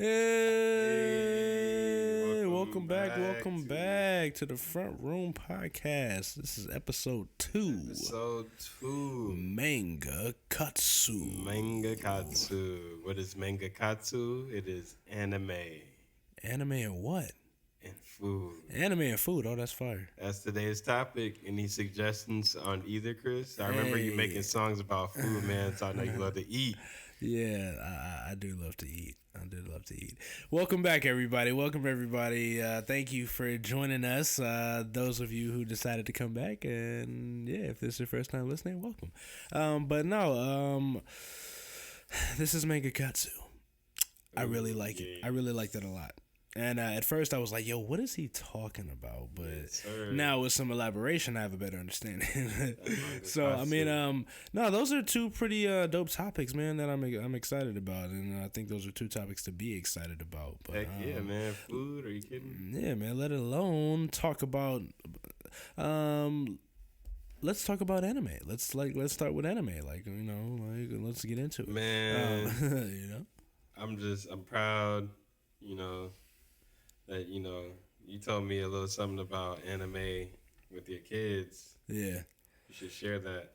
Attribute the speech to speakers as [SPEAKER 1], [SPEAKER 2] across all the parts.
[SPEAKER 1] Hey, welcome back to the Front Room Podcast. This is episode 2. Manga Katsu.
[SPEAKER 2] Manga Katsu. What is Manga Katsu? It is anime.
[SPEAKER 1] Anime and what?
[SPEAKER 2] And food.
[SPEAKER 1] Anime and food. Oh, that's fire.
[SPEAKER 2] That's today's topic. Any suggestions on either, Chris? I remember you making songs about food, man, so I know you love to eat.
[SPEAKER 1] Yeah, I do love to eat. Welcome back, everybody. Thank you for joining us. Those of you who decided to come back, and yeah, if this is your first time listening, welcome. This is Manga Katsu. I really like it. I really liked it a lot. And at first I was like, yo, what is he talking about? But now with some elaboration, I have a better understanding. So, I mean, no, those are two pretty dope topics, man, that I'm excited about. And I think those are two topics to be excited about. But,
[SPEAKER 2] heck yeah, man. Food, are you kidding?
[SPEAKER 1] Yeah, man, let alone talk about... let's talk about anime. Let's start with anime. Let's get into it.
[SPEAKER 2] Man, I'm proud, that, you told me a little something about anime with your kids.
[SPEAKER 1] Yeah.
[SPEAKER 2] You should share that.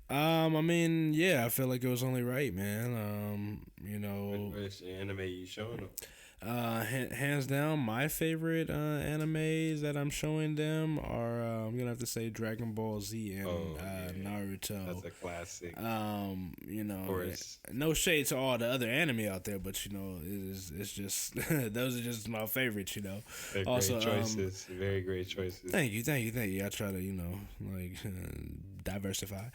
[SPEAKER 1] I mean, yeah, I feel like it was only right, man.
[SPEAKER 2] Which anime you showing them?
[SPEAKER 1] Hands down, my favorite animes that I'm showing them are I'm gonna have to say Dragon Ball Z and Naruto.
[SPEAKER 2] That's a classic.
[SPEAKER 1] Of course. No shade to all the other anime out there, but it's just those are just my favorites.
[SPEAKER 2] They're great choices, very great choices.
[SPEAKER 1] Thank you. I try to diversify.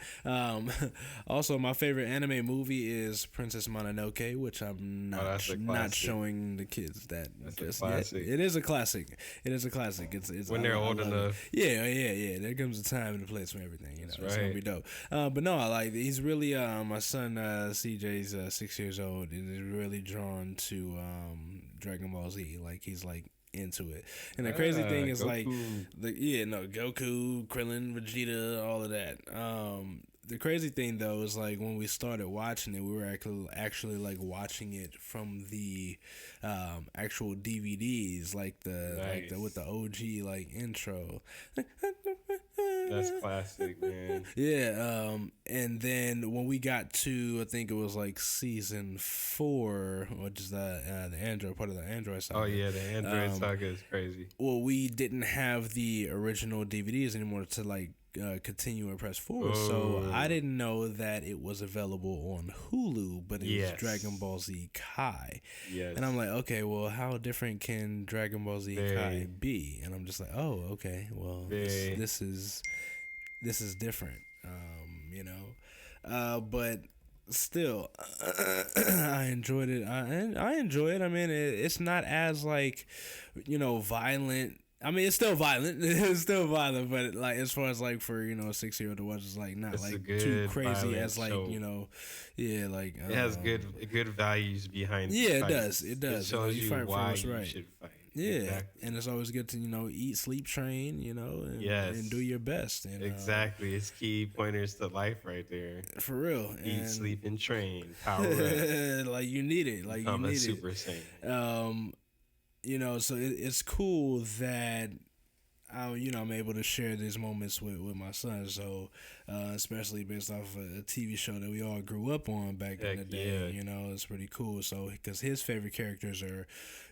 [SPEAKER 1] Also, my favorite anime movie is Princess Mononoke, which I'm not showing the kids that.
[SPEAKER 2] That's a classic.
[SPEAKER 1] It is a classic. It's
[SPEAKER 2] when they're old enough.
[SPEAKER 1] Yeah. There comes a time and a place for everything.
[SPEAKER 2] That's
[SPEAKER 1] It's gonna be dope. But no, I like. He's really my son CJ's 6 years old and is really drawn to Dragon Ball Z. Like he's like into it. And the crazy thing is Goku. Goku, Krillin, Vegeta, all of that. The crazy thing though is like when we started watching it, we were actually like watching it from the actual DVDs, with the OG like intro.
[SPEAKER 2] That's classic, man.
[SPEAKER 1] Yeah, and then when we got to, I think it was like season 4, which is the Android part of the Android saga.
[SPEAKER 2] Oh yeah, the Android saga is crazy.
[SPEAKER 1] Well, we didn't have the original DVDs anymore to like continue and press forward, so I didn't know that it was available on Hulu, but it's Dragon Ball Z Kai. Yes. And I'm like, okay, well, how different can Dragon Ball Z Kai be? And I'm just like, oh, okay, well, this is different, but still, I enjoyed it. I enjoy it. I mean, it's not as like, violent. I mean, it's still violent. But like as far as like for a 6-year-old to watch, it's like not
[SPEAKER 2] it's
[SPEAKER 1] like too crazy as like
[SPEAKER 2] show.
[SPEAKER 1] Like
[SPEAKER 2] it has good values behind.
[SPEAKER 1] Yeah, it does.
[SPEAKER 2] It shows you why you should fight.
[SPEAKER 1] Yeah,
[SPEAKER 2] exactly.
[SPEAKER 1] And it's always good to eat, sleep, train, and do your best. And,
[SPEAKER 2] exactly, it's key pointers to life right there.
[SPEAKER 1] For real,
[SPEAKER 2] eat, sleep, and train. Power up.
[SPEAKER 1] Like you need it. Like you need
[SPEAKER 2] Super
[SPEAKER 1] it.
[SPEAKER 2] Saiyan.
[SPEAKER 1] So it's cool that I'm able to share these moments with my son. So especially based off a TV show that we all grew up on back in the day. It's pretty cool. So because his favorite characters are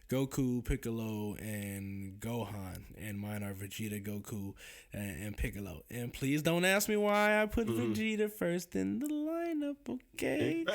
[SPEAKER 1] Goku, Piccolo, and Gohan, and mine are Vegeta, Goku, and Piccolo. And please don't ask me why I put Vegeta first in the lineup, okay?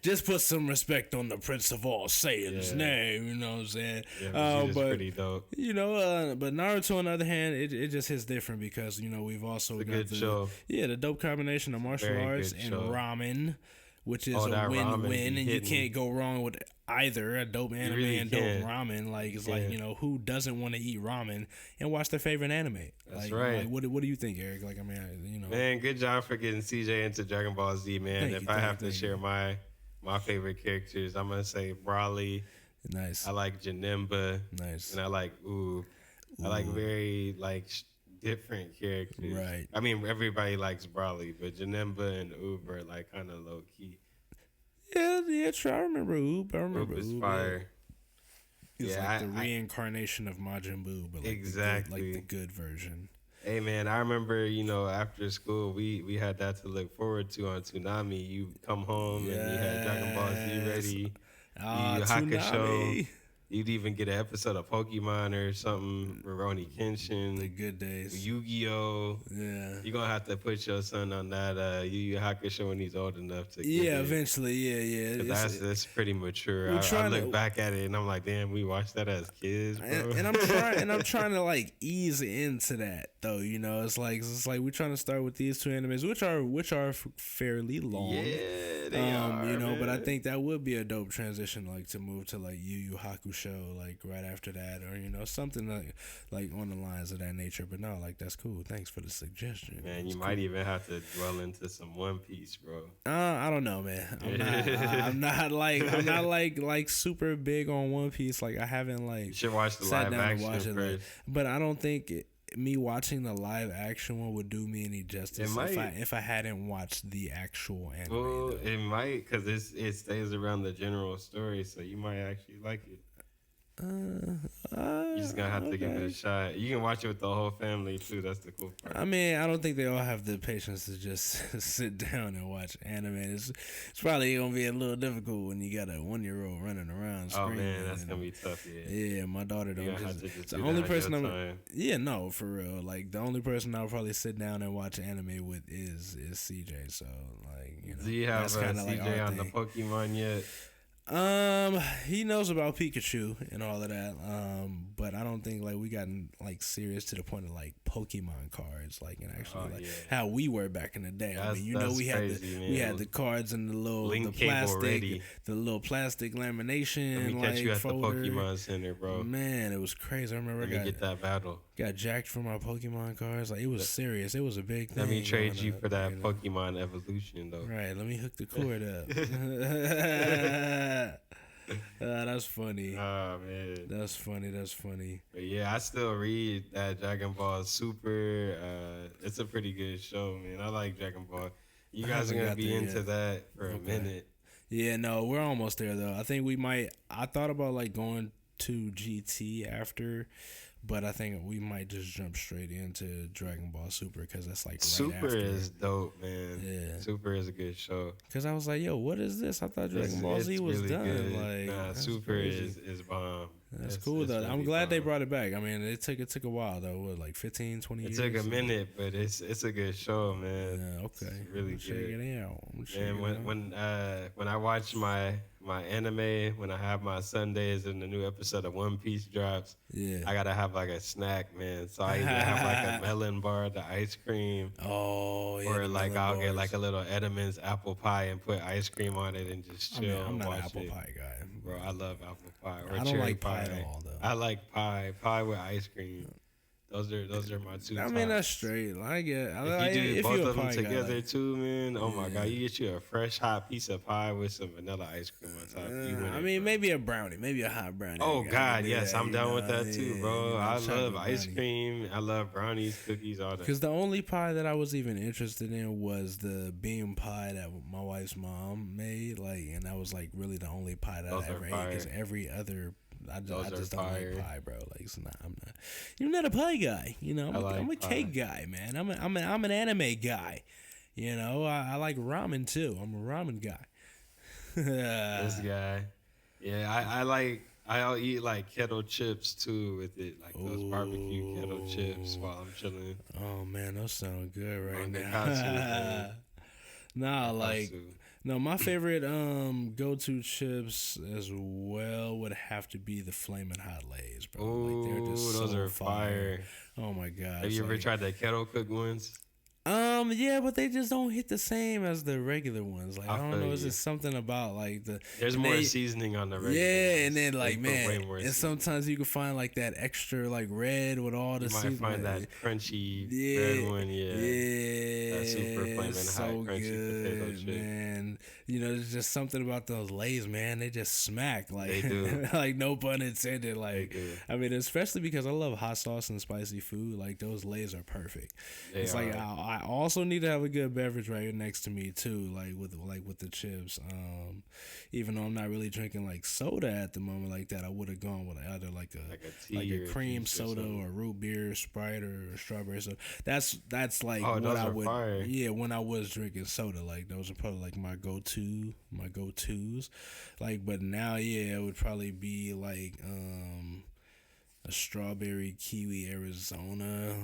[SPEAKER 1] Just put some respect on the Prince of All Saiyans' name, you know what I'm saying?
[SPEAKER 2] Yeah, Vegeta's pretty dope.
[SPEAKER 1] But Naruto, on the other hand, it just hits different because, we've also got the dope combination of martial arts and ramen, which is a win-win, and you can't go wrong with either a dope anime and dope ramen. Like it's like who doesn't want to eat ramen and watch their favorite anime?
[SPEAKER 2] That's right.
[SPEAKER 1] Like, what do you think, Eric? Like I mean,
[SPEAKER 2] man, good job for getting CJ into Dragon Ball Z, man. If I have to share my favorite characters, I'm gonna say Broly.
[SPEAKER 1] Nice.
[SPEAKER 2] I like Janemba.
[SPEAKER 1] Nice.
[SPEAKER 2] And I like I like very different characters.
[SPEAKER 1] Right.
[SPEAKER 2] I mean, everybody likes Broly, but Janemba and Uber are like kind of low key.
[SPEAKER 1] Yeah, true. I remember Oob.
[SPEAKER 2] Oob is fire.
[SPEAKER 1] He's like the reincarnation of Majin Buu, but like
[SPEAKER 2] exactly
[SPEAKER 1] the good version.
[SPEAKER 2] Hey man, I remember, after school we had that to look forward to on Toonami. You come home and you had Dragon Ball Z ready. You Hakusho. You'd even get an episode of Pokemon or something, Rurouni Kenshin.
[SPEAKER 1] The good days.
[SPEAKER 2] Yu-Gi-Oh!
[SPEAKER 1] Yeah.
[SPEAKER 2] You're going to have to put your son on that Yu Yu Hakusho when he's old enough to
[SPEAKER 1] get it. Eventually, yeah.
[SPEAKER 2] That's pretty mature. I look back at it and I'm like, damn, we watched that as kids, bro.
[SPEAKER 1] And I'm trying to like ease into that though, It's like we're trying to start with these two animes, which are fairly long.
[SPEAKER 2] Yeah, they are. Man.
[SPEAKER 1] But I think that would be a dope transition, like to move to like Yu Yu Hakusho, like right after that, or something like on the lines of that nature. But no, like that's cool. Thanks for the suggestion.
[SPEAKER 2] Man, you might even have to dwell into some One Piece, bro.
[SPEAKER 1] I don't know, man. I'm not like super big on One Piece. Like I haven't like
[SPEAKER 2] you should watch the live action first.
[SPEAKER 1] But I don't think me watching the live action one would do me any justice if I hadn't watched the actual anime.
[SPEAKER 2] Well, it might, because it stays around the general story, so you might actually like it. You're just gonna have to give it a shot. You can watch it with the whole family too. That's the cool part.
[SPEAKER 1] I mean, I don't think they all have the patience to just sit down and watch anime. It's probably gonna be a little difficult when you got a 1-year-old running around screaming.
[SPEAKER 2] Oh man, that's gonna be tough.
[SPEAKER 1] Yeah, my daughter don't. It's the only person for real. Like the only person I'll probably sit down and watch anime with is CJ. So like,
[SPEAKER 2] do you have CJ on the Pokemon yet?
[SPEAKER 1] He knows about Pikachu and all of that. But I don't think like we gotten like serious to the point of like Pokemon cards, like and actually how we were back in the day. I mean, we had the cards and the little plastic lamination.
[SPEAKER 2] Let me catch you at the Pokemon Center, bro.
[SPEAKER 1] Man, it was crazy. I remember
[SPEAKER 2] I get that battle.
[SPEAKER 1] Got jacked for my Pokemon cards. Like it was serious. It was a big thing.
[SPEAKER 2] Let me trade you for that Pokemon evolution though.
[SPEAKER 1] Right. Let me hook the cord up. That's funny.
[SPEAKER 2] Oh man,
[SPEAKER 1] that's funny.
[SPEAKER 2] But yeah, I still read that Dragon Ball Super. It's a pretty good show, man. I like Dragon Ball. You guys are gonna be into that for a minute.
[SPEAKER 1] Yeah, no, we're almost there though. I think we might. I thought about like going to GT after. But I think we might just jump straight into Dragon Ball Super because that's like right
[SPEAKER 2] Super
[SPEAKER 1] after.
[SPEAKER 2] Is dope, man.
[SPEAKER 1] Yeah,
[SPEAKER 2] Super is a good show.
[SPEAKER 1] Because I was like, yo, what is this? I thought Dragon Ball Z was really done.
[SPEAKER 2] Good.
[SPEAKER 1] Like,
[SPEAKER 2] nah, Super is bomb.
[SPEAKER 1] That's cool though. I'm glad they brought it back. I mean, it took a while though. What, like 15, 20 years?
[SPEAKER 2] It took a minute, but it's a good show, man.
[SPEAKER 1] Yeah, okay.
[SPEAKER 2] It's really good.
[SPEAKER 1] Check it out.
[SPEAKER 2] And when I watch my anime, when I have my Sundays and the new episode of One Piece drops, I gotta have like a snack, man. So I either have like a melon bar, the ice cream, or like I'll get like a little Edam's apple pie and put ice cream on it and just chill.
[SPEAKER 1] I'm
[SPEAKER 2] and
[SPEAKER 1] not
[SPEAKER 2] watch
[SPEAKER 1] an apple
[SPEAKER 2] it.
[SPEAKER 1] Pie guy,
[SPEAKER 2] bro. I love apple pie or
[SPEAKER 1] I don't
[SPEAKER 2] cherry
[SPEAKER 1] like
[SPEAKER 2] pie
[SPEAKER 1] at all, though.
[SPEAKER 2] I like pie with ice cream. Those are my two.
[SPEAKER 1] I mean, that's straight. I get.
[SPEAKER 2] If you do both of them together too, man. Oh my god, you get you a fresh hot piece of pie with some vanilla ice cream on top.
[SPEAKER 1] I mean, maybe a brownie, maybe a hot brownie.
[SPEAKER 2] Oh god, yes, I'm down with that too, bro. I love ice cream. I love brownies, cookies, all that.
[SPEAKER 1] Because the only pie that I was even interested in was the bean pie that my wife's mom made, and that was like really the only pie that I ever ate. Because every other. I just don't like pie, bro. Like, it's not. I'm not. You're not a pie guy, I'm a cake guy, man. I'm an anime guy. I like ramen too. I'm a ramen guy.
[SPEAKER 2] This guy, yeah. I'll eat like kettle chips too with it, like those barbecue kettle chips while I'm chilling.
[SPEAKER 1] Oh man, those sound good right
[SPEAKER 2] Manga
[SPEAKER 1] now.
[SPEAKER 2] Katsu.
[SPEAKER 1] No, my favorite go-to chips as well would have to be the Flamin' Hot Lays, bro.
[SPEAKER 2] Ooh, they're just those are fire.
[SPEAKER 1] Oh my god!
[SPEAKER 2] Have you ever tried the kettle cooked ones?
[SPEAKER 1] Yeah, but they just don't hit the same as the regular ones. Like I don't know, it's just something about like
[SPEAKER 2] there's more seasoning on the regular.
[SPEAKER 1] Yeah, ones. And then like man, and sometimes you can find like that extra like red with all the.
[SPEAKER 2] You might find that crunchy red one. Yeah, super flaming
[SPEAKER 1] so
[SPEAKER 2] hot crunchy potato
[SPEAKER 1] good,
[SPEAKER 2] chip.
[SPEAKER 1] man. You know, there's just something about those Lay's, man. They just smack. Like,
[SPEAKER 2] They do.
[SPEAKER 1] like no pun intended. Like,
[SPEAKER 2] do.
[SPEAKER 1] I mean, especially because I love hot sauce and spicy food. Like, those Lay's are perfect. It's like I also need to have a good beverage right next to me too. Like with the chips. Even though I'm not really drinking like soda at the moment like that, I would have gone with either like a cream soda or root beer, Sprite, or strawberry soda. That's like what I would.
[SPEAKER 2] Fire.
[SPEAKER 1] Yeah, when I was drinking soda, like those are probably like my go-tos. Like, but now, yeah, it would probably be like a strawberry kiwi Arizona.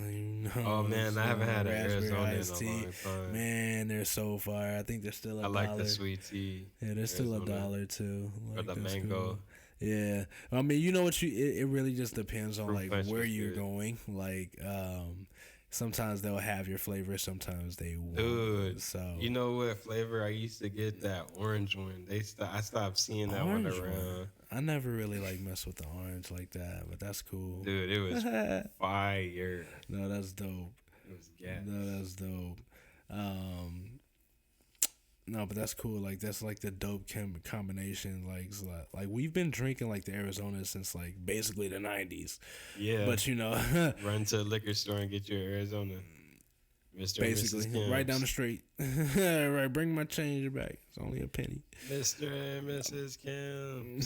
[SPEAKER 2] Oh man, I haven't had an Arizona in a long time.
[SPEAKER 1] Man, they're so fire. I think they're still $1.
[SPEAKER 2] I like the sweet tea.
[SPEAKER 1] Yeah, they're still $1 too.
[SPEAKER 2] Like, or the mango.
[SPEAKER 1] Cool. Yeah, I mean, you know what it really just depends on like where you're going. Like, sometimes they'll have your flavor, sometimes they won't.
[SPEAKER 2] Dude,
[SPEAKER 1] so
[SPEAKER 2] you know what flavor I used to get? That orange one. I stopped seeing that one around.
[SPEAKER 1] I never really like mess with the orange like that, but that's cool.
[SPEAKER 2] Dude, it was fire.
[SPEAKER 1] No, that's dope.
[SPEAKER 2] It was gas.
[SPEAKER 1] No, that's dope. No, but that's cool. Like, that's like the dope combination. Like we've been drinking like the Arizona since like basically the 90s.
[SPEAKER 2] Yeah.
[SPEAKER 1] But you know,
[SPEAKER 2] run to a liquor store and get your Arizona. Mr.
[SPEAKER 1] Basically, right down the street. Right, bring my change back. It's only a penny.
[SPEAKER 2] Mr. and Mrs. Kim.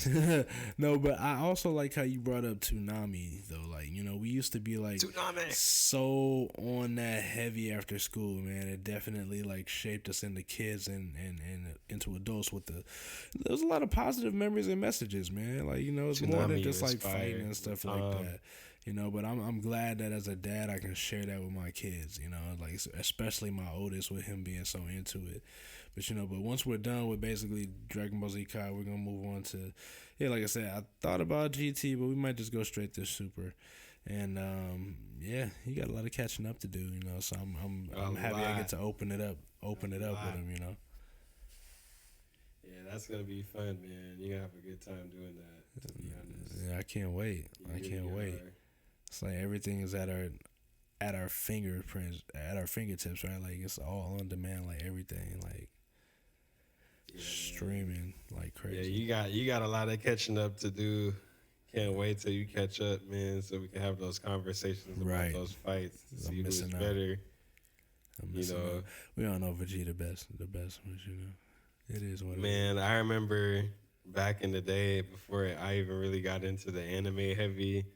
[SPEAKER 1] No, but I also like how you brought up Toonami, though. Like, you know, we used to be like
[SPEAKER 2] Toonami.
[SPEAKER 1] So on that heavy after school, man. It definitely like shaped us into kids and into adults with there was a lot of positive memories and messages, man. Like, you know, it's more than just like fighting and stuff like that. You know, but I'm glad that as a dad I can share that with my kids, you know, like especially my oldest with him being so into it. But you know, once we're done with basically Dragon Ball Z Kai, we're gonna move on to, like I said, I thought about GT, but we might just go straight to Super. And he got a lot of catching up to do, you know. So I'm happy I get to open it up with him, you know.
[SPEAKER 2] Yeah, that's gonna be fun, man. You're gonna have a good time doing that, to be honest.
[SPEAKER 1] Yeah, I can't wait. I can't wait. It's like everything is at our fingertips, right? Like it's all on demand, like everything, like streaming like crazy.
[SPEAKER 2] Yeah, you got a lot of catching up to do. Can't wait till you catch up, man, so we can have those conversations about those fights. See who's better. You know,
[SPEAKER 1] we all know Vegeta the best ones, you know. It is what it is.
[SPEAKER 2] Man, I remember back in the day before I even really got into the anime heavy,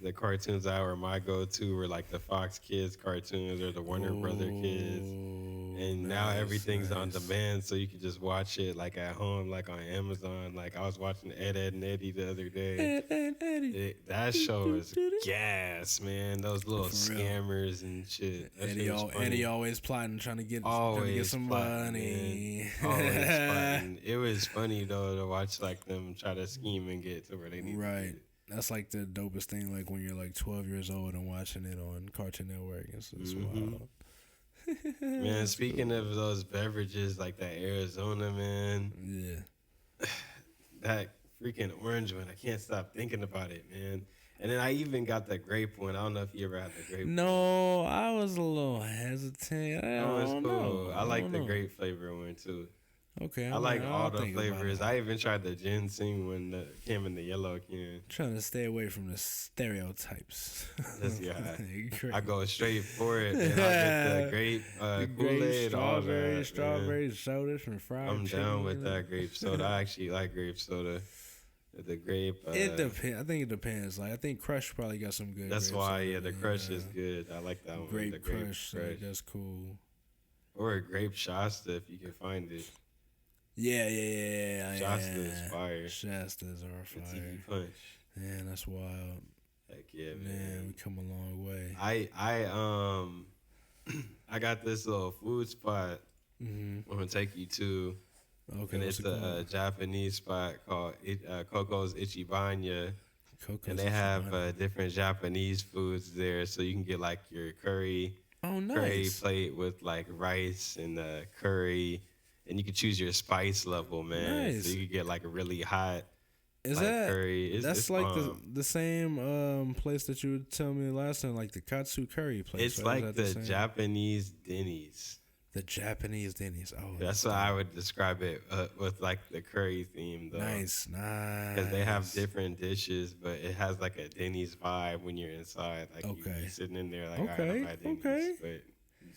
[SPEAKER 2] the cartoons that were my go-to were like the Fox Kids cartoons or the Warner Brother Kids. And now everything's on demand, so you can just watch it like at home, like on Amazon. Like I was watching Ed, Edd n Eddy the other day.
[SPEAKER 1] Ed, Eddy.
[SPEAKER 2] That show is gas, man. Those little scammers and shit.
[SPEAKER 1] Eddie always plotting, trying to get some money.
[SPEAKER 2] Always plotting. It was funny though to watch like them try to scheme and get to where they need to get.
[SPEAKER 1] That's like the dopest thing, like when you're like 12 years old and watching it on Cartoon Network. It's wild.
[SPEAKER 2] Man, speaking of those beverages, like that Arizona, man.
[SPEAKER 1] Yeah.
[SPEAKER 2] That freaking orange one. I can't stop thinking about it, man. And then I even got the grape one. I don't know if you ever had the grape one.
[SPEAKER 1] No, I was a little hesitant.
[SPEAKER 2] It's cool. I like the grape flavor one, too.
[SPEAKER 1] Okay.
[SPEAKER 2] I like all the flavors. I even tried the ginseng one that came in the yellow can.
[SPEAKER 1] Trying to stay away from the stereotypes.
[SPEAKER 2] I go straight for it. And I get the grape Kool-Aid,
[SPEAKER 1] strawberry sodas from fried
[SPEAKER 2] I'm down with that grape soda. I actually like grape soda. The grape.
[SPEAKER 1] It depends. I think it depends. Like I think Crush probably got some good.
[SPEAKER 2] That's why, the Crush is good. I like that one.
[SPEAKER 1] Grape Crush. That's cool.
[SPEAKER 2] Or a grape Shasta if you can find it.
[SPEAKER 1] Yeah.
[SPEAKER 2] Shasta is fire.
[SPEAKER 1] Shastas are fire.
[SPEAKER 2] It's TV Punch.
[SPEAKER 1] Man, that's wild.
[SPEAKER 2] Heck yeah, man.
[SPEAKER 1] We come a long way.
[SPEAKER 2] I got this little food spot I'm gonna take you to.
[SPEAKER 1] Okay.
[SPEAKER 2] And it's a Japanese spot called Coco's Ichibanya. And they have different Japanese foods there, so you can get like your curry plate with like rice and curry. And you can choose your spice level, man.
[SPEAKER 1] Nice.
[SPEAKER 2] So you can get like a really hot curry.
[SPEAKER 1] That's like the same place that you would tell me last time, like the Katsu curry place.
[SPEAKER 2] It's like the Japanese Denny's.
[SPEAKER 1] The Japanese Denny's. Oh,
[SPEAKER 2] that's what I would describe it with like the curry theme though.
[SPEAKER 1] Nice.
[SPEAKER 2] Because they have different dishes, but it has like a Denny's vibe when you're inside. Like you're sitting in there like,
[SPEAKER 1] okay,
[SPEAKER 2] Denny's, but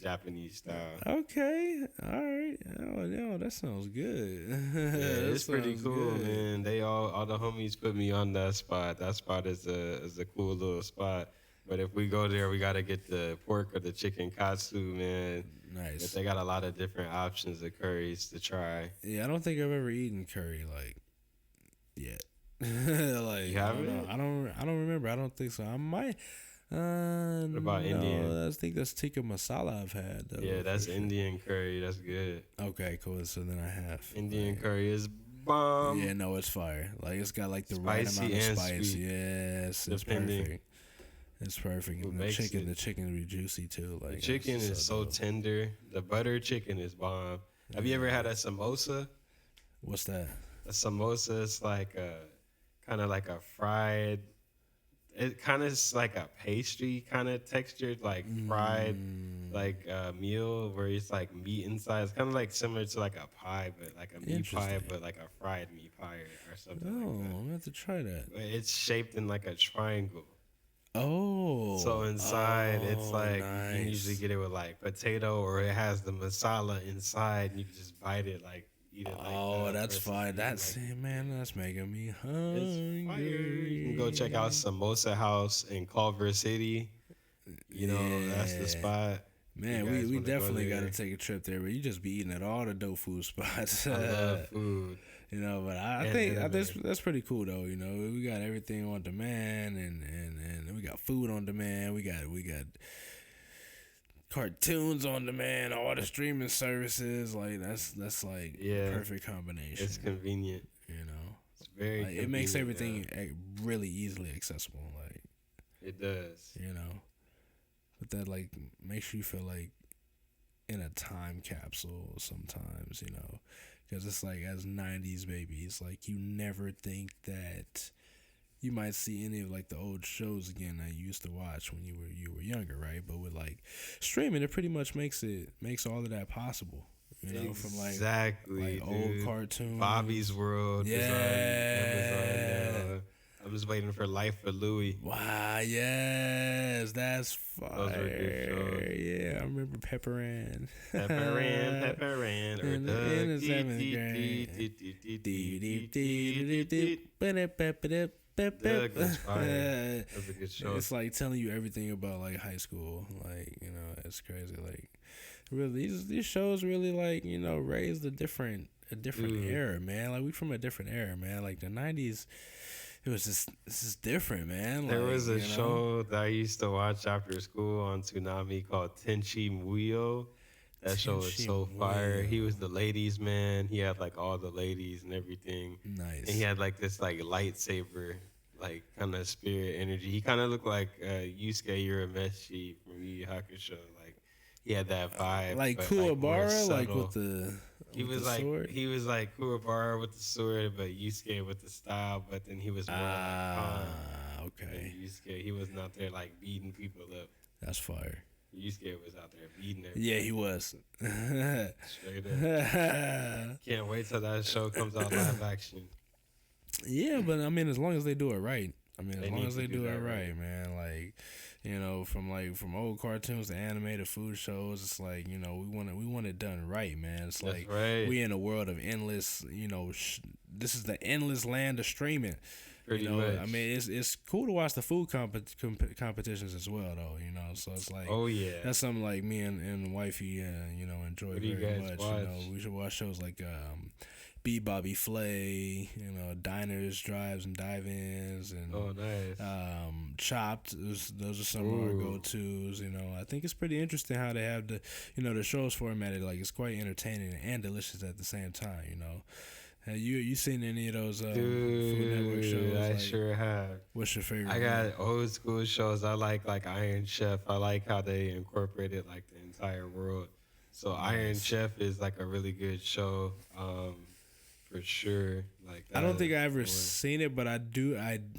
[SPEAKER 2] Japanese style.
[SPEAKER 1] Okay, all right. Oh, that sounds good.
[SPEAKER 2] Yeah, it's pretty cool, good. Man. They all the homies put me on that spot. That spot is a cool little spot. But if we go there, we gotta get the pork or the chicken katsu, man.
[SPEAKER 1] Nice.
[SPEAKER 2] But they got a lot of different options of curries to try.
[SPEAKER 1] Yeah, I don't think I've ever eaten curry like yet. Like
[SPEAKER 2] you haven't?
[SPEAKER 1] I don't remember. I don't think so. I might.
[SPEAKER 2] What about Indian?
[SPEAKER 1] I think that's tikka masala I've had though.
[SPEAKER 2] Yeah, that's Indian curry. That's good.
[SPEAKER 1] Okay, cool. So then I have
[SPEAKER 2] Indian curry is bomb.
[SPEAKER 1] Yeah, no, it's fire. Like it's got like the right amount of spice.
[SPEAKER 2] Sweet.
[SPEAKER 1] Yes, it's perfect. It's perfect. And the chicken will be juicy too. Like
[SPEAKER 2] the chicken is so tender. The butter chicken is bomb. Have you ever had a samosa?
[SPEAKER 1] What's that?
[SPEAKER 2] A samosa is like kind of like a fried. It kind of is like a pastry kind of textured, like fried, like meal where it's like meat inside. It's kind of like similar to like a pie, but like a meat pie, but like a fried meat pie or something.
[SPEAKER 1] Oh,
[SPEAKER 2] like that.
[SPEAKER 1] I'm gonna have to try that.
[SPEAKER 2] It's shaped in like a triangle.
[SPEAKER 1] Oh.
[SPEAKER 2] So inside, it's like
[SPEAKER 1] nice.
[SPEAKER 2] you can usually get it with like potato, or it has the masala inside, and you can just bite it like.
[SPEAKER 1] Oh, that's fine. That's man, that's making me hungry.
[SPEAKER 2] You can go check out Samosa House in Culver City. You know, that's the spot.
[SPEAKER 1] Man, we definitely got to take a trip there. But you just be eating at all the dope food spots.
[SPEAKER 2] I love food.
[SPEAKER 1] You know, but I think that's pretty cool though. You know, we got everything on demand, and we got food on demand. We got cartoons on demand, all the streaming services. Like that's like perfect combination.
[SPEAKER 2] It's convenient.
[SPEAKER 1] You know,
[SPEAKER 2] it's very. Like,
[SPEAKER 1] it makes everything really easily accessible. Like
[SPEAKER 2] it does.
[SPEAKER 1] You know, but that like makes you feel like in a time capsule sometimes. You know, because it's like as 90s babies, like you never think that you might see any of like the old shows again that you used to watch when you were younger, right? But with like streaming, it pretty much makes all of that possible. You know, from like old cartoons.
[SPEAKER 2] Bobby's World.
[SPEAKER 1] Yeah.
[SPEAKER 2] Amazon. I'm just waiting for Life for Louie.
[SPEAKER 1] Wow, yes, that's fire.
[SPEAKER 2] Those were good shows.
[SPEAKER 1] Yeah, I remember Pepper Ann.
[SPEAKER 2] Pepper Ann.
[SPEAKER 1] In the 7th grade.
[SPEAKER 2] Doug was fire. That's a good show.
[SPEAKER 1] It's like telling you everything about like high school. Like, you know, it's crazy. Like, really, these shows really like, you know, raised a different era, man. Like, we from a different era, man. Like the 90s, it was just different, man.
[SPEAKER 2] There was a show that I used to watch after school on Toonami called Tenchi Muyo. That show was so fire. He was the ladies' man. He had like all the ladies and everything.
[SPEAKER 1] Nice.
[SPEAKER 2] And he had like this like lightsaber, like kind of spirit energy. He kind of looked like Yusuke Urameshi from Yu Yu Hakusho. Like he had that vibe.
[SPEAKER 1] Like Kuwabara, like with the
[SPEAKER 2] sword? He was like Kuwabara with the sword, but Yusuke with the style. But then he was more like
[SPEAKER 1] okay.
[SPEAKER 2] Yusuke, he was not there like beating people up.
[SPEAKER 1] That's fire.
[SPEAKER 2] Yusuke was out there beating it.
[SPEAKER 1] Yeah, he was.
[SPEAKER 2] Straight up. Can't wait till that show comes out live action.
[SPEAKER 1] Yeah, but I mean, as long as they do it right. I mean, as long as they do it right, man. Like, you know, from old cartoons to animated food shows, it's like, you know, we want it done right, man. It's like we in a world of endless, you know, this is the endless land of streaming.
[SPEAKER 2] Pretty much.
[SPEAKER 1] I mean, it's cool to watch the food competitions as well, though. You know, so it's like,
[SPEAKER 2] oh yeah,
[SPEAKER 1] that's something like me and wifey, you know, enjoy very much.
[SPEAKER 2] Watch?
[SPEAKER 1] You know, we should watch shows like Beat Bobby Flay, you know, Diners, Drives, and Dive-Ins, and Chopped. Those are some of our go-tos. You know, I think it's pretty interesting how they have the shows formatted. Like, it's quite entertaining and delicious at the same time. You know. Have you seen any of those Food Network shows?
[SPEAKER 2] I sure have.
[SPEAKER 1] What's your favorite?
[SPEAKER 2] I got old school shows. I like Iron Chef. I like how they incorporated like the entire world. So nice. Iron Chef is like a really good show, for sure. Like
[SPEAKER 1] I don't think I ever seen it, but I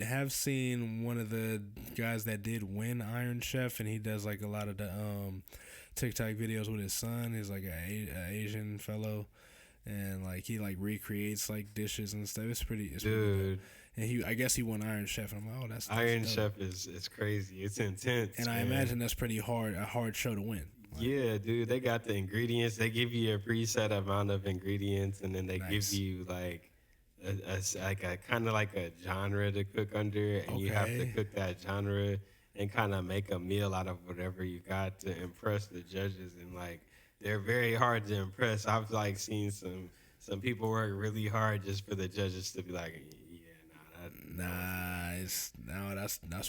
[SPEAKER 1] have seen one of the guys that did win Iron Chef, and he does like a lot of TikTok videos with his son. He's like a Asian fellow, and like he like recreates like dishes and stuff. It's pretty dope. And I guess he won Iron Chef. And I'm like, oh, that's
[SPEAKER 2] Iron
[SPEAKER 1] dope.
[SPEAKER 2] Chef is crazy. It's intense.
[SPEAKER 1] And I imagine that's a hard show to win.
[SPEAKER 2] Like, yeah, dude. They got the ingredients. They give you a preset amount of ingredients, and then they give you like a kind of like a genre to cook under, and you have to cook that genre and kind of make a meal out of whatever you got to impress the judges. And like, they're very hard to impress. I've like seen some people work really hard just for the judges to be like,
[SPEAKER 1] that's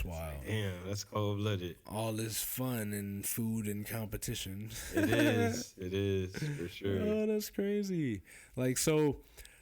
[SPEAKER 1] wild.
[SPEAKER 2] Damn, that's cold blooded.
[SPEAKER 1] All this fun and food and competition.
[SPEAKER 2] It is for sure.
[SPEAKER 1] Oh, that's crazy. Like, so,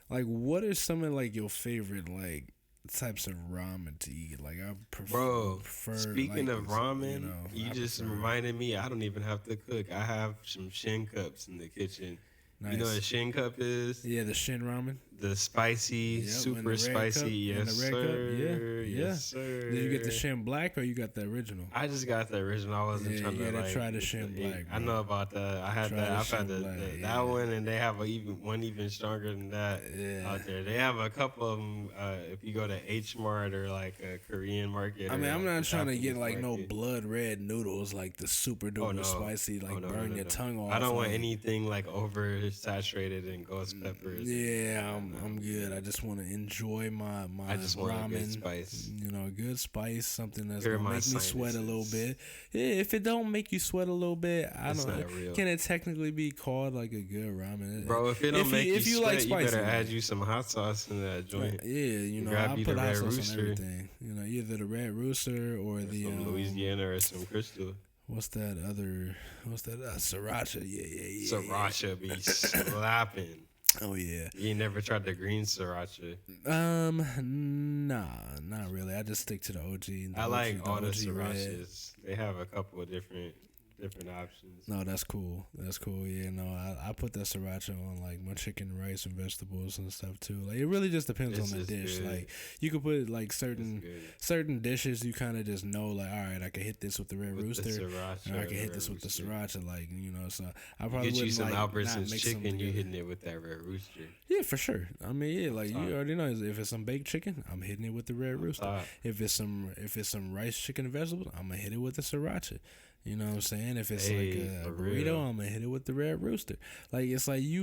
[SPEAKER 1] like, what are some of like your favorite like types of ramen to eat? Like, I prefer.
[SPEAKER 2] Speaking of ramen, you just reminded me. I don't even have to cook. I have some shin cups in the kitchen. Nice. You know what a shin cup is?
[SPEAKER 1] Yeah, the shin ramen.
[SPEAKER 2] The spicy, super spicy. Yes, sir. Yes, sir.
[SPEAKER 1] Did you get the shin black or you got the original?
[SPEAKER 2] I just got the original. I wasn't trying to like
[SPEAKER 1] try the shin black.
[SPEAKER 2] I know about that. I had that. I've had that one, and they have one even stronger than that out there. They have a couple of them. If you go to H Mart or like a Korean market.
[SPEAKER 1] I mean, I'm not trying to get like no blood red noodles like the super duper spicy, like burn your tongue off.
[SPEAKER 2] I don't want anything like oversaturated in ghost peppers.
[SPEAKER 1] Yeah, I'm good. I just want to enjoy my
[SPEAKER 2] I just
[SPEAKER 1] ramen.
[SPEAKER 2] Want a good spice.
[SPEAKER 1] Good spice, something that's gonna make me sweat a little bit. Yeah, if it don't make you sweat a little bit, I don't know. Can it technically be called like a good ramen?
[SPEAKER 2] Bro, if it don't make you sweat, like spicy, you better add you some hot sauce in that joint.
[SPEAKER 1] Yeah, I put hot sauce on everything. Either the Red Rooster or
[SPEAKER 2] some Louisiana or some Crystal.
[SPEAKER 1] What's that? Sriracha. Yeah.
[SPEAKER 2] Sriracha be slapping.
[SPEAKER 1] Oh yeah.
[SPEAKER 2] You ain't never tried the green sriracha?
[SPEAKER 1] Nah, not really. I just stick to the OG.
[SPEAKER 2] I like all the srirachas. They have a couple of different options.
[SPEAKER 1] No, that's cool. Yeah, I put that sriracha on like my chicken, rice, and vegetables and stuff too. Like it really just depends on the dish. Good. Like you could put like certain dishes you kind of just know like, all right, I can hit this with the Red Rooster, or I can hit this with the sriracha. Like so I probably
[SPEAKER 2] get you some Albertsons chicken. You hitting it with that Red Rooster.
[SPEAKER 1] Yeah, for sure. I mean, like you already know if it's some baked chicken, I'm hitting it with the Red Rooster. If it's some rice, chicken, and vegetables, I'm gonna hit it with the sriracha. You know what I'm saying? If it's like a burrito, I'm gonna hit it with the Red Rooster. Like it's like like it's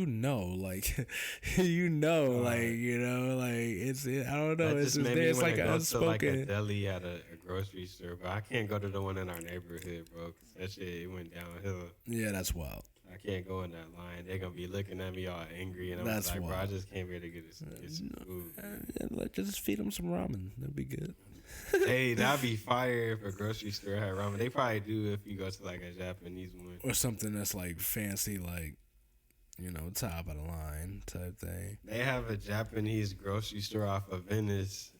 [SPEAKER 1] I don't know. It's just there's like an unspoken.
[SPEAKER 2] Like a deli at a grocery store, but I can't go to the one in our neighborhood, bro. Cause that shit it went downhill.
[SPEAKER 1] Yeah, that's wild.
[SPEAKER 2] I can't go in that line. They're gonna be looking at me all angry, and I'm like, wild. Bro, I just came here to get some food.
[SPEAKER 1] Just feed them some ramen. That'd be good.
[SPEAKER 2] Hey, that'd be fire if a grocery store had ramen. They probably do if you go to like a Japanese one
[SPEAKER 1] or something that's like fancy, like top of the line type thing.
[SPEAKER 2] They have a Japanese grocery store off of Venice,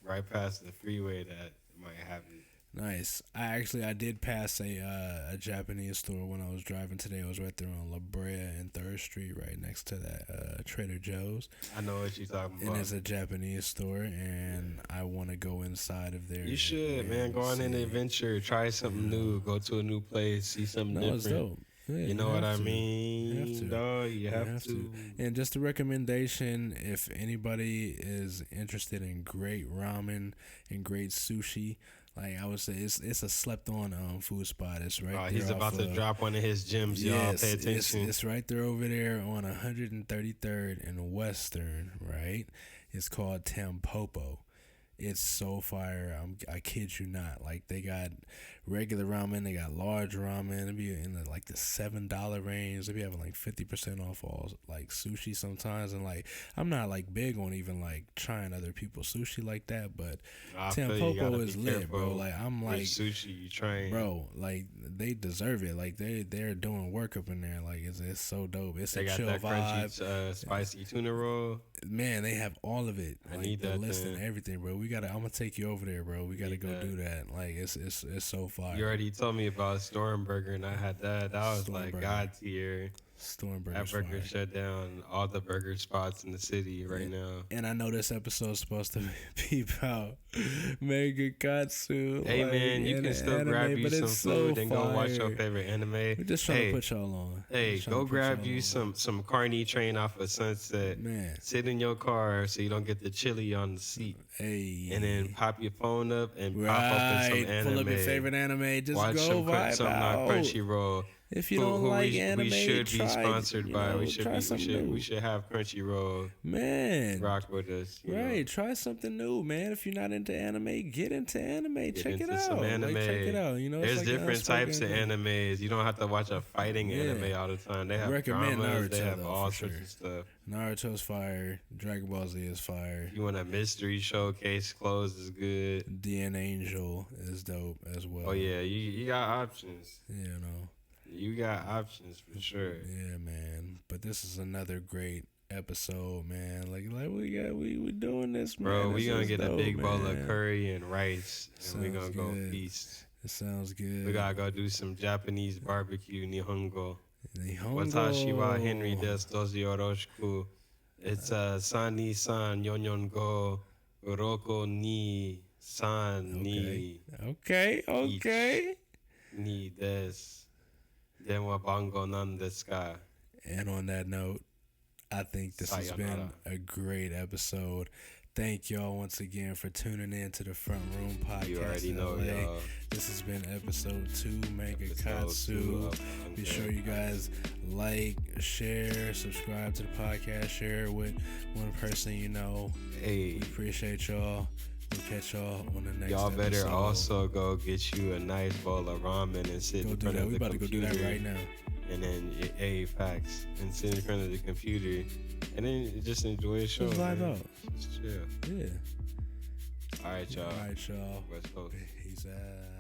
[SPEAKER 2] right past the freeway that might have it.
[SPEAKER 1] Nice. I did pass a Japanese store when I was driving today. It was right there on La Brea and 3rd Street, right next to that Trader Joe's.
[SPEAKER 2] I know what you're talking about.
[SPEAKER 1] And it's a Japanese store, and I want to go inside of there.
[SPEAKER 2] You should, man. Go on an adventure. Try something new. Go to a new place. See something different. It's dope. Yeah, you know what I mean? You have to.
[SPEAKER 1] And just a recommendation, if anybody is interested in great ramen and great sushi, like I would say, it's a slept-on food spot. It's right.
[SPEAKER 2] Oh, he's about to drop one of his gems. Y'all pay attention.
[SPEAKER 1] It's right there over there on 133rd and Western. Right. It's called Tampopo. It's so fire. I kid you not. Like they got regular ramen, they got large ramen. It be in the $7 range. They be having like 50% off all like sushi sometimes. And like I'm not like big on even like trying other people's sushi like that, but Tampopo is lit, bro. Like I'm like
[SPEAKER 2] sushi you trying,
[SPEAKER 1] bro. Like they deserve it. Like they're doing work up in there. Like it's so dope. It's
[SPEAKER 2] a chill vibe. Crunchy, spicy tuna roll.
[SPEAKER 1] Man, they have all of it.
[SPEAKER 2] I need that
[SPEAKER 1] list and everything, bro. I'm gonna take you over there, bro. We gotta go do that. Like it's so fire.
[SPEAKER 2] You already told me about Stormburger, and I had that. That was like God tier.
[SPEAKER 1] Stormburger's
[SPEAKER 2] That burger
[SPEAKER 1] fire.
[SPEAKER 2] shut down all the burger spots in the city right now.
[SPEAKER 1] And I know this episode's supposed to be about Manga Katsu.
[SPEAKER 2] Hey, man, you can still grab you some food and go watch your favorite anime.
[SPEAKER 1] We're just trying to put y'all on.
[SPEAKER 2] Hey, go grab you some Carney Train off of Sunset.
[SPEAKER 1] Man.
[SPEAKER 2] Sit in your car so you don't get the chili on the seat.
[SPEAKER 1] Hey.
[SPEAKER 2] And then pop your phone up and pop open some anime.
[SPEAKER 1] Pull up your favorite anime. Just
[SPEAKER 2] watch
[SPEAKER 1] go vibe
[SPEAKER 2] some
[SPEAKER 1] out.
[SPEAKER 2] Crunchyroll.
[SPEAKER 1] If you don't like anime,
[SPEAKER 2] we should be sponsored by. We should have Crunchyroll.
[SPEAKER 1] Man,
[SPEAKER 2] rock with us.
[SPEAKER 1] Right, try something new, man. If you're not into anime, get into anime. Check it out.
[SPEAKER 2] Some anime.
[SPEAKER 1] Check it out. You know,
[SPEAKER 2] there's
[SPEAKER 1] like
[SPEAKER 2] different types of animes. You don't have to watch a fighting anime all the time. They have dramas.
[SPEAKER 1] Naruto,
[SPEAKER 2] they have all sorts of stuff.
[SPEAKER 1] Naruto's fire. Dragon Ball Z is fire.
[SPEAKER 2] You want a mystery showcase? Clothes is good.
[SPEAKER 1] DN Angel is dope as well.
[SPEAKER 2] Oh yeah, you got options.
[SPEAKER 1] You know.
[SPEAKER 2] You got options for sure.
[SPEAKER 1] Yeah, man. But this is another great episode, man. Like we doing this, man.
[SPEAKER 2] Bro, we gonna get a big bowl of curry and rice, and we gonna go feast.
[SPEAKER 1] It sounds good.
[SPEAKER 2] We gotta go do some Japanese barbecue, Nihongo.
[SPEAKER 1] Watashi
[SPEAKER 2] wa Henry desu, dozo yoroshiku. It's Sani-san, Yonyon-go, Uroko ni san ni.
[SPEAKER 1] Okay.
[SPEAKER 2] Ni desu. Denwa bango nan desu ka?
[SPEAKER 1] And on that note, I think this has been a great episode. Thank y'all once again for tuning in to the Front Room Podcast.
[SPEAKER 2] You already know, y'all.
[SPEAKER 1] This has been episode 2, Manga Katsu. Be sure you guys like, share, subscribe to the podcast, share it with one person you know.
[SPEAKER 2] Hey.
[SPEAKER 1] We appreciate y'all. We'll catch y'all on the next
[SPEAKER 2] y'all
[SPEAKER 1] episode.
[SPEAKER 2] Better also go get you a nice bowl of ramen and sit in front of the computer. We about to go do that right now. And then, facts. And sit in front of the computer. And then just enjoy the show.
[SPEAKER 1] Just vibe out.
[SPEAKER 2] Just chill.
[SPEAKER 1] Yeah.
[SPEAKER 2] All right, y'all.
[SPEAKER 1] West Coast. Peace out.